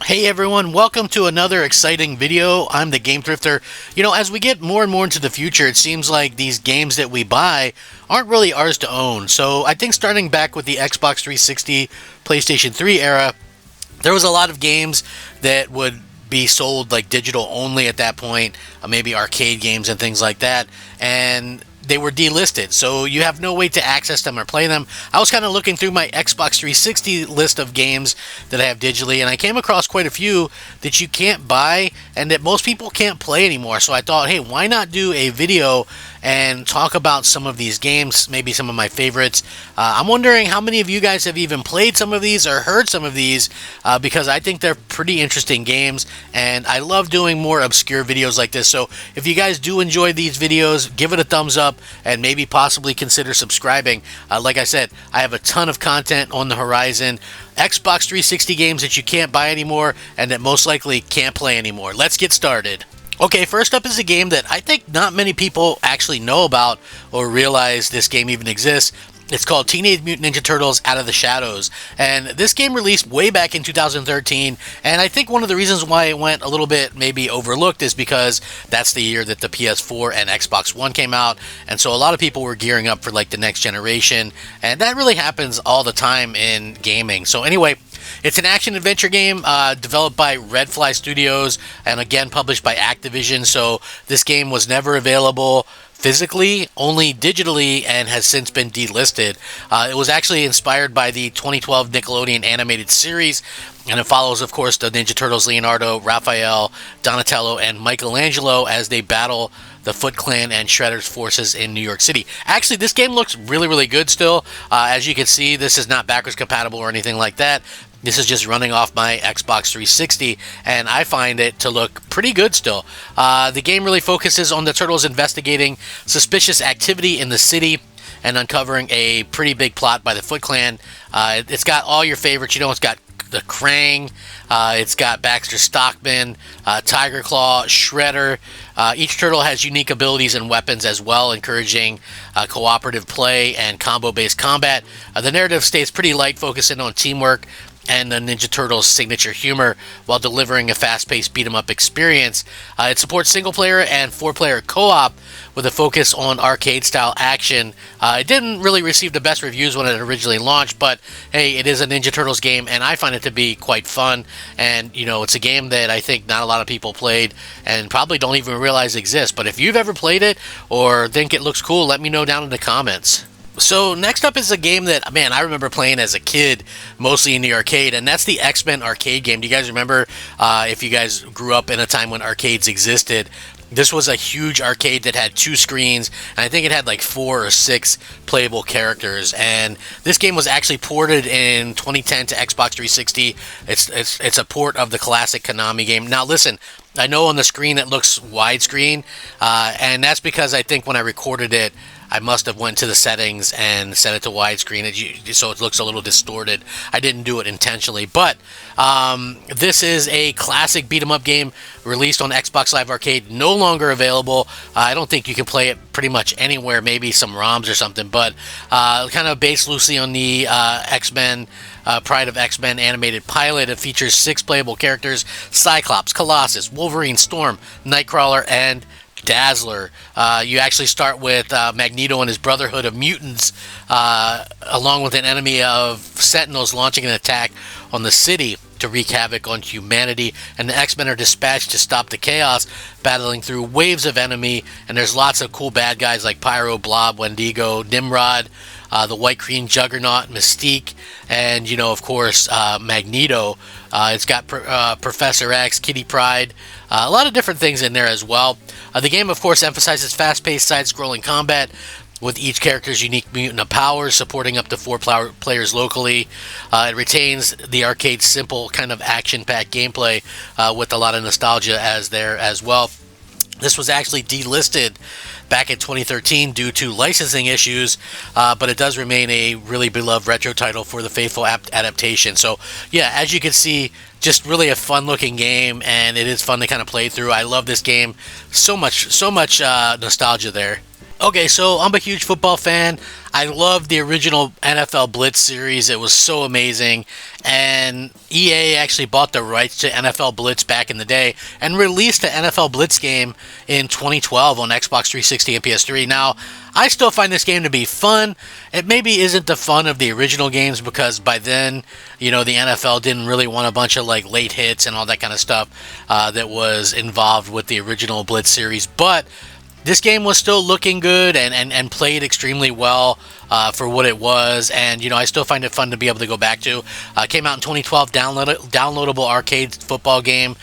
Hey everyone, welcome to another exciting video. I'm the Game Thrifter. You know, as we get more and more into the future, it seems like these games that we buy aren't really ours to own. So I think starting back with the Xbox 360, PlayStation 3 era, there was a lot of games that would be sold like digital only at that point, maybe arcade games and things like that, and they were delisted, so you have no way to access them or play them. I was kind of looking through my Xbox 360 list of games that I have digitally, and I came across quite a few that you can't buy and that most people can't play anymore. So I thought, hey, why not do a video and talk about some of these games, maybe some of my favorites. I'm wondering how many of you guys have even played some of these or heard some of these, because I think they're pretty interesting games, and I love doing more obscure videos like this. So if you guys do enjoy these videos, give it a thumbs up and maybe possibly consider subscribing. Like I said, I have a ton of content on the horizon. Xbox 360 games that you can't buy anymore and that most likely can't play anymore. Let's get started. Okay, first up is a game that I think not many people actually know about or realize this game even exists. It's called Teenage Mutant Ninja Turtles Out of the Shadows, and this game released way back in 2013, and I think one of the reasons why it went a little bit maybe overlooked is because that's the year that the PS4 and Xbox One came out, and so a lot of people were gearing up for like the next generation, and that really happens all the time in gaming. So anyway, it's an action-adventure game developed by Redfly Studios and again published by Activision, so this game was never available physically, only digitally, and has since been delisted. It was actually inspired by the 2012 Nickelodeon animated series, and it follows, of course, the Ninja Turtles Leonardo, Raphael, Donatello, and Michelangelo as they battle the Foot Clan and Shredder's forces in New York City. Actually, this game looks really, really good still. As you can see, this is not backwards compatible or anything like that. This is just running off my Xbox 360, and I find it to look pretty good still. The game really focuses on the Turtles investigating suspicious activity in the city and uncovering a pretty big plot by the Foot Clan. It's got all your favorites. You know, it's got the Krang, it's got Baxter Stockman, Tiger Claw, Shredder. Each turtle has unique abilities and weapons as well, encouraging cooperative play and combo-based combat. The narrative stays pretty light, focusing on teamwork and the Ninja Turtles' signature humor while delivering a fast-paced beat-em-up experience. It supports single-player and four-player co-op with a focus on arcade-style action. It didn't really receive the best reviews when it originally launched, but hey, it is a Ninja Turtles game, and I find it to be quite fun. And, you know, it's a game that I think not a lot of people played and probably don't even realize exists. But if you've ever played it or think it looks cool, let me know down in the comments. So next up is a game that, man, I remember playing as a kid, mostly in the arcade, and that's the X-Men arcade game. Do you guys remember, if you guys grew up in a time when arcades existed? This was a huge arcade that had two screens, and I think it had like 4 or 6 playable characters. And this game was actually ported in 2010 to Xbox 360. It's a port of the classic Konami game. Now listen, I know on the screen it looks widescreen, and that's because I think when I recorded it, I must have went to the settings and set it to widescreen, so it looks a little distorted. I didn't do it intentionally, but this is a classic beat-em-up game released on Xbox Live Arcade, no longer available. I don't think you can play it pretty much anywhere, maybe some ROMs or something, but kind of based loosely on the X-Men Pride of X-Men animated pilot. It features 6 playable characters: Cyclops, Colossus, Wolverine, Storm, Nightcrawler, and Dazzler. You actually start with Magneto and his Brotherhood of Mutants, along with an enemy of Sentinels launching an attack on the city to wreak havoc on humanity, and the X-Men are dispatched to stop the chaos, battling through waves of enemy, and there's lots of cool bad guys like Pyro, Blob, Wendigo, Nimrod, the White Queen, Juggernaut, Mystique, and, you know, of course, Magneto. It's got Professor X, Kitty Pryde, a lot of different things in there as well. The game, of course, emphasizes fast-paced side-scrolling combat with each character's unique mutant powers, supporting up to 4 players locally. It retains the arcade's simple kind of action-packed gameplay with a lot of nostalgia as well. This was actually delisted back in 2013 due to licensing issues, but it does remain a really beloved retro title for the faithful adaptation. So yeah, as you can see, just really a fun looking game, and it is fun to kind of play through. I love this game so much nostalgia there. Okay, so I'm a huge football fan. I love the original NFL Blitz series. It was so amazing. And EA actually bought the rights to NFL Blitz back in the day and released the NFL Blitz game in 2012 on Xbox 360 and PS3. Now, I still find this game to be fun. It maybe isn't the fun of the original games because by then, the NFL didn't really want a bunch of like late hits and all that kind of stuff that was involved with the original Blitz series. But this game was still looking good and played extremely well for what it was, and I still find it fun to be able to go back to. Came out in 2012, downloadable arcade football game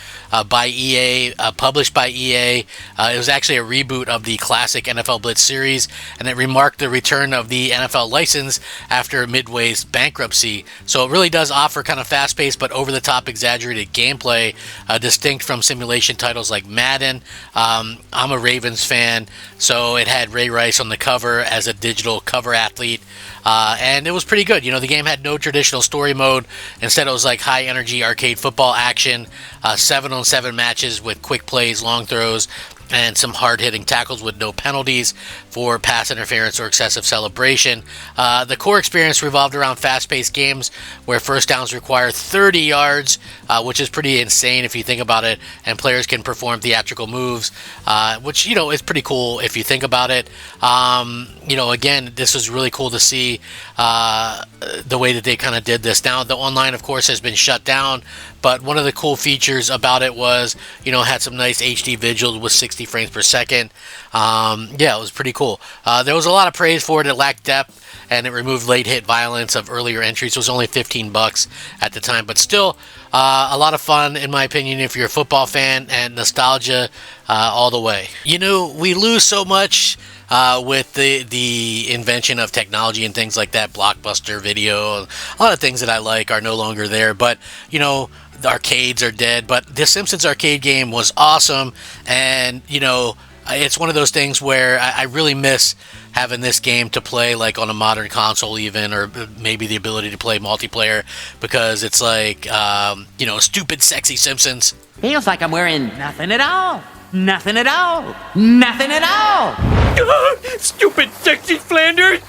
by EA, published by EA. It was actually a reboot of the classic NFL Blitz series, and it remarked the return of the NFL license after Midway's bankruptcy. So it really does offer kind of fast-paced but over-the-top exaggerated gameplay, distinct from simulation titles like Madden. I'm a Ravens fan, so it had Ray Rice on the cover as a digital cover athlete. And it was pretty good. The game had no traditional story mode. Instead, it was like high energy arcade football action, 7-on-7 matches with quick plays, long throws, and some hard-hitting tackles with no penalties for pass interference or excessive celebration. The core experience revolved around fast-paced games where first downs require 30 yards, which is pretty insane if you think about it, and players can perform theatrical moves, which, is pretty cool if you think about it. Again, this was really cool to see the way that they kind of did this. Now, the online, of course, has been shut down, but one of the cool features about it was, it had some nice HD visuals with 60 frames per second. It was pretty cool. There was a lot of praise for it. It lacked depth, and it removed late hit violence of earlier entries. It was only $15 at the time, but still a lot of fun, in my opinion, if you're a football fan, and nostalgia all the way. We lose so much with the invention of technology and things like that. Blockbuster video, a lot of things that I like are no longer there, but the arcades are dead. But the Simpsons arcade game was awesome, and it's one of those things where I really miss having this game to play like on a modern console even, or maybe the ability to play multiplayer, because it's like stupid sexy Simpsons. Feels like I'm wearing nothing at all. Nothing at all. Nothing at all. Stupid sexy Flanders.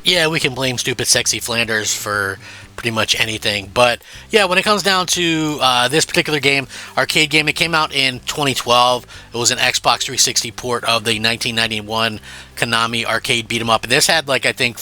Yeah, we can blame stupid sexy Flanders for pretty much anything. But yeah, when it comes down to this particular game, arcade game, it came out in 2012. It was an Xbox 360 port of the 1991 Konami arcade beat 'em up. And this had like, I think,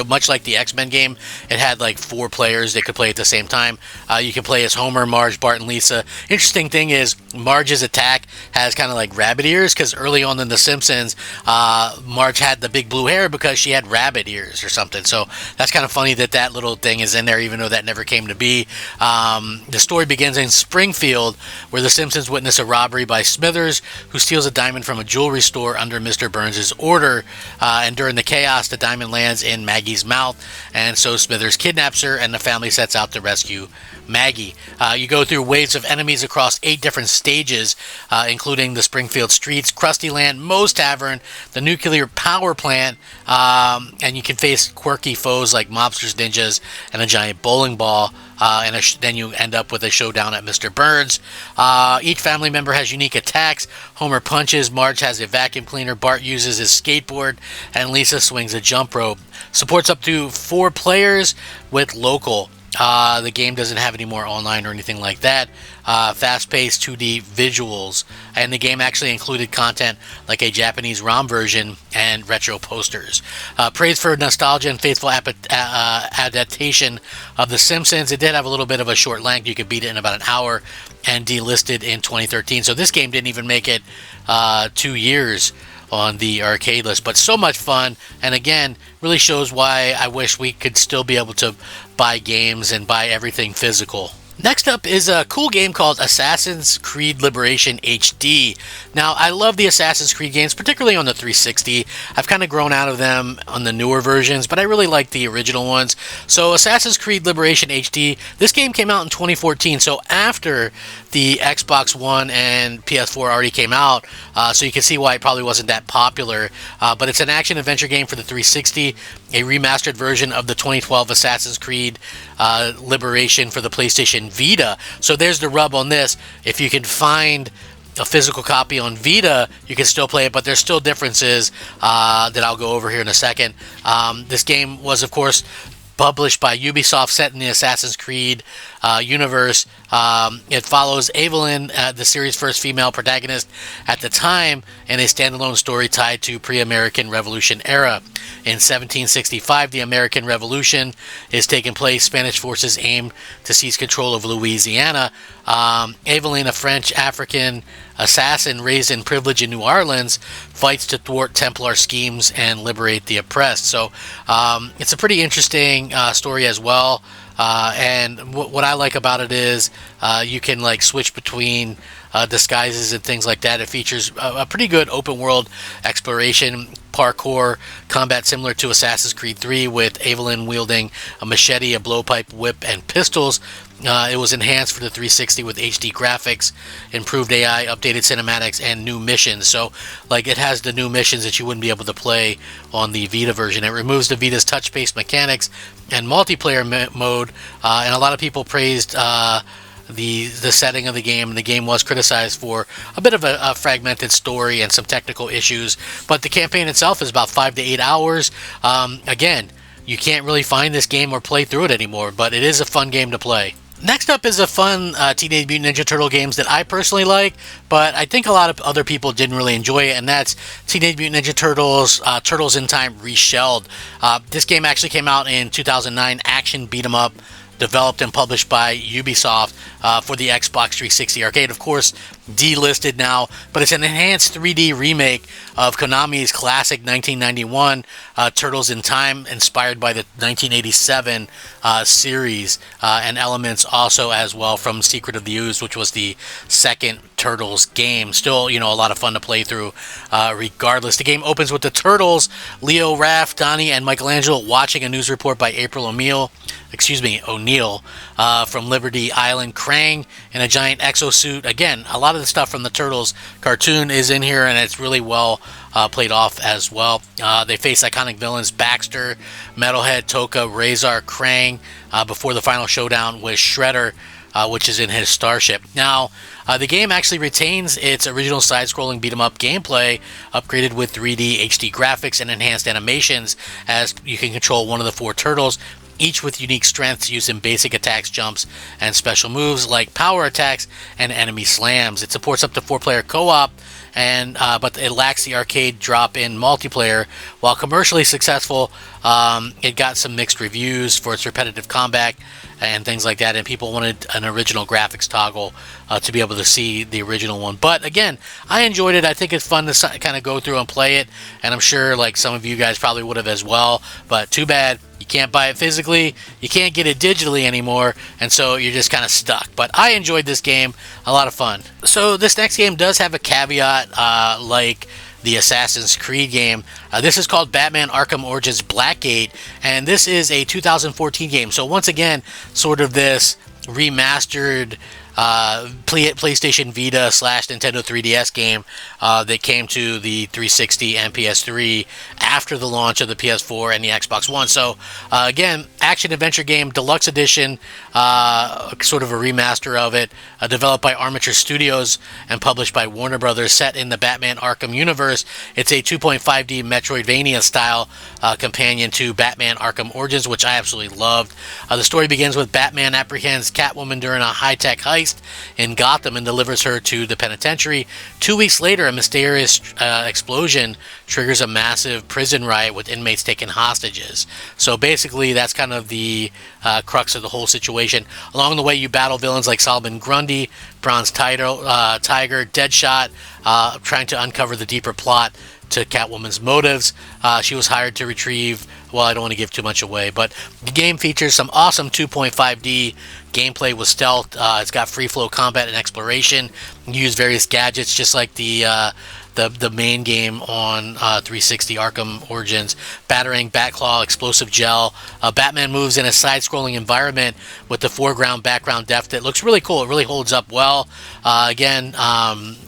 much like the X-Men game, it had like 4 players that could play at the same time. You can play as Homer, Marge, Bart, and Lisa. Interesting thing is Marge's attack has kind of like rabbit ears, because early on in The Simpsons, Marge had the big blue hair because she had rabbit ears or something. So that's kind of funny that little thing is in there, even though that never came to be. The story begins in Springfield, where the Simpsons witness a robbery by Smithers, who steals a diamond from a jewelry store under Mr. Burns' order. And during the chaos, the diamond lands in Maggie's mouth, and so Smithers kidnaps her, and the family sets out to rescue Maggie. You go through waves of enemies across 8 different stages, including the Springfield streets, Krusty Land, Moe's Tavern, the nuclear power plant, and you can face quirky foes like mobsters, ninjas, and a giant bowling ball. And then you end up with a showdown at Mr. Burns. Each family member has unique attacks. Homer punches, Marge has a vacuum cleaner, Bart uses his skateboard, and Lisa swings a jump rope. Supports up to 4 players with local. The game doesn't have any more online or anything like that. Fast-paced 2D visuals, and the game actually included content like a Japanese ROM version and retro posters. Praised for nostalgia and faithful adaptation of The Simpsons. It did have a little bit of a short length. You could beat it in about an hour, and delisted in 2013. So this game didn't even make it 2 years on the arcade list, but so much fun, and again, really shows why I wish we could still be able to buy games and buy everything physical. Next up is a cool game called Assassin's Creed Liberation HD. Now, I love the Assassin's Creed games, particularly on the 360. I've kind of grown out of them on the newer versions, but I really like the original ones. So, Assassin's Creed Liberation HD, this game came out in 2014, so after the Xbox One and PS4 already came out, so you can see why it probably wasn't that popular. But it's an action-adventure game for the 360, a remastered version of the 2012 Assassin's Creed Liberation for the PlayStation Vita. So there's the rub on this. If you can find a physical copy on Vita, you can still play it, but there's still differences that I'll go over here in a second. This game was, of course, published by Ubisoft, set in the Assassin's Creed universe. It follows Evelyn, the series' first female protagonist at the time, in a standalone story tied to pre-American Revolution era. In 1765, the American Revolution is taking place. Spanish forces aim to seize control of Louisiana. Evelyn, a French-African assassin raised in privilege in New Orleans, fights to thwart Templar schemes and liberate the oppressed. So it's a pretty interesting story as well. And what I like about it is you can like switch between disguises and things like that. It features a pretty good open world exploration, parkour, combat similar to Assassin's Creed 3, with Evelyn wielding a machete, a blowpipe, whip, and pistols. It was enhanced for the 360 with HD graphics, improved AI, updated cinematics, and new missions. So, like, it has the new missions that you wouldn't be able to play on the Vita version. It removes the Vita's touch-based mechanics and multiplayer mode, and a lot of people praised the setting of the game. The game was criticized for a bit of a fragmented story and some technical issues, but the campaign itself is about 5 to 8 hours. Again, you can't really find this game or play through it anymore, but it is a fun game to play. Next up is a fun Teenage Mutant Ninja Turtle games that I personally like, but I think a lot of other people didn't really enjoy it, and that's Teenage Mutant Ninja Turtles, Turtles in Time Reshelled. This game actually came out in 2009, action beat 'em up, developed and published by Ubisoft for the Xbox 360 arcade. Of course, delisted now, but it's an enhanced 3D remake of Konami's classic 1991 Turtles in Time, inspired by the 1987 series, and elements also as well from Secret of the Ooze, which was the second Turtles game. Still, a lot of fun to play through regardless. The game opens with the Turtles, Leo, Raph, Donnie, and Michelangelo watching a news report by April O'Neil from Liberty Island. Krang in a giant exosuit. Again, a lot of the stuff from the Turtles cartoon is in here, and it's really well played off as well. They face iconic villains Baxter, Metalhead, Toka, Razor, Krang, before the final showdown with Shredder, which is in his starship. Now, the game actually retains its original side-scrolling beat-em-up gameplay, upgraded with 3D HD graphics and enhanced animations, as you can control one of the 4 turtles, each with unique strengths using basic attacks, jumps, and special moves like power attacks and enemy slams. It supports up to 4-player co-op, but it lacks the arcade drop-in multiplayer. While commercially successful, it got some mixed reviews for its repetitive combat and things like that, and people wanted an original graphics toggle to be able to see the original one. But again, I enjoyed it. I think it's fun to kind of go through and play it, and I'm sure like some of you guys probably would have as well, but too bad you can't buy it physically, you can't get it digitally anymore, and so you're just kind of stuck. But I enjoyed this game, a lot of fun. So this next game does have a caveat, like the Assassin's Creed game. This is called Batman Arkham Origins Blackgate, and this is a 2014 game. So once again, sort of this remastered PlayStation Vita / Nintendo 3DS game that came to the 360 and PS3 after the launch of the PS4 and the Xbox One. So again, action-adventure game, deluxe edition, sort of a remaster of it, developed by Armature Studios and published by Warner Brothers, set in the Batman Arkham universe. It's a 2.5D Metroidvania-style companion to Batman Arkham Origins, which I absolutely loved. The story begins with Batman apprehends Catwoman during a high-tech heist in Gotham and delivers her to the penitentiary. 2 weeks later, a mysterious explosion triggers a massive prison riot with inmates taken hostages. So basically, that's kind of the crux of the whole situation. Along the way, you battle villains like Solomon Grundy, Bronze Tiger, Deadshot, trying to uncover the deeper plot to Catwoman's motives. She was hired to retrieve, well, I don't want to give too much away, but the game features some awesome 2.5D gameplay with stealth. It's got free flow combat and exploration. You use various gadgets just like the main game on 360 Arkham Origins. Batarang, Batclaw, Explosive Gel. Batman moves in a side-scrolling environment with the foreground background depth that looks really cool. It really holds up well. Again,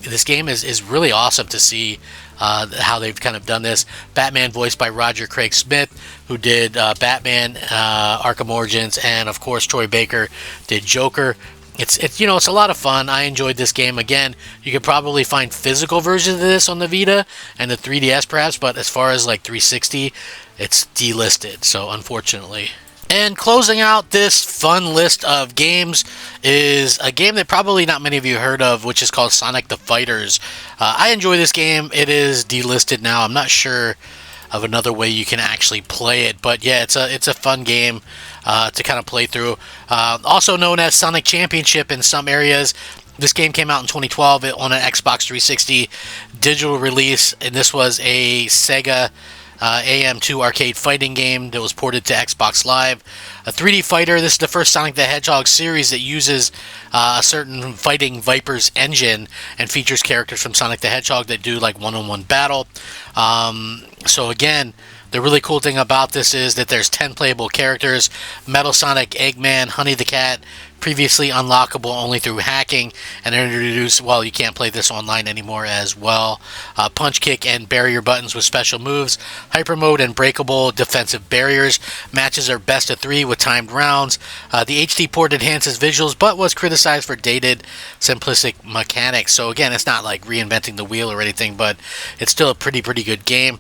this game is really awesome to see how they've kind of done this. Batman voiced by Roger Craig Smith, who did Batman Arkham Origins, and of course Troy Baker did Joker. It's it's a lot of fun. I enjoyed this game. Again, you could probably find physical versions of this on the Vita and the 3DS perhaps, but as far as like 360, it's delisted. So unfortunately. And closing out this fun list of games is a game that probably not many of you heard of, which is called Sonic the Fighters. I enjoy this game. It is delisted now. I'm not sure of another way you can actually play it, but yeah, it's a fun game to kind of play through. Also known as Sonic Championship in some areas. This game came out in 2012 on an Xbox 360 digital release, and this was a Sega AM2 arcade fighting game that was ported to Xbox Live. A 3D fighter. This is the first Sonic the Hedgehog series that uses a certain Fighting Vipers engine and features characters from Sonic the Hedgehog that do like one-on-one battle. So again, the really cool thing about this is that there's 10 playable characters: Metal Sonic, Eggman, Honey the Cat, previously unlockable only through hacking, and introduced, well, you can't play this online anymore as well. Punch, kick, and barrier buttons with special moves, hyper mode, and breakable defensive barriers. Matches are best of 3 with timed rounds. The HD port enhances visuals, but was criticized for dated, simplistic mechanics. So again, it's not like reinventing the wheel or anything, but it's still a pretty good game.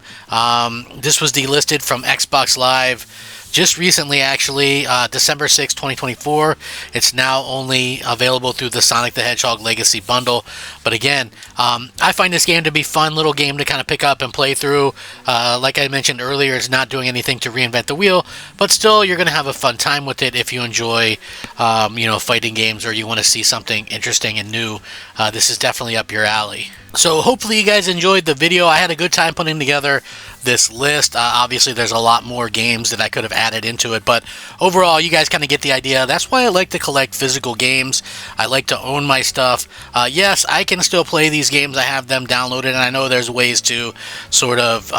This was delisted from Xbox Live just recently, actually, December 6, 2024. It's now only available through the Sonic the Hedgehog Legacy Bundle. But again, I find this game to be a fun little game to kind of pick up and play through. Like I mentioned earlier, it's not doing anything to reinvent the wheel, but still, you're going to have a fun time with it if you enjoy, fighting games, or you want to see something interesting and new. This is definitely up your alley. So hopefully you guys enjoyed the video. I had a good time putting together this list. Obviously, there's a lot more games that I could have added into it, but overall, you guys kind of get the idea. That's why I like to collect physical games. I like to own my stuff. Yes, I can still play these games. I have them downloaded, and I know there's ways to sort of,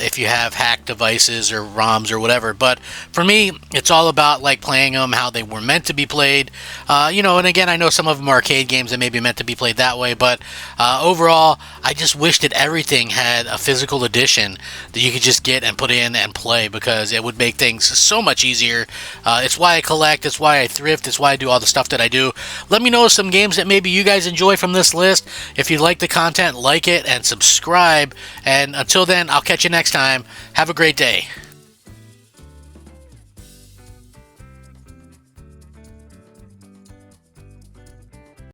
if you have hacked devices or ROMs or whatever, but for me, it's all about like playing them how they were meant to be played. And again, I know some of them are arcade games that may be meant to be played that way, but overall, I just wish that everything had a physical edition that you could just get and put in and play, because it would make things so much easier. It's why I collect, it's why I thrift, it's why I do all the stuff that I do. Let me know some games that maybe you guys enjoy from this list. If you like the content, like it and subscribe. And until then, I'll catch you next time. Have a great day.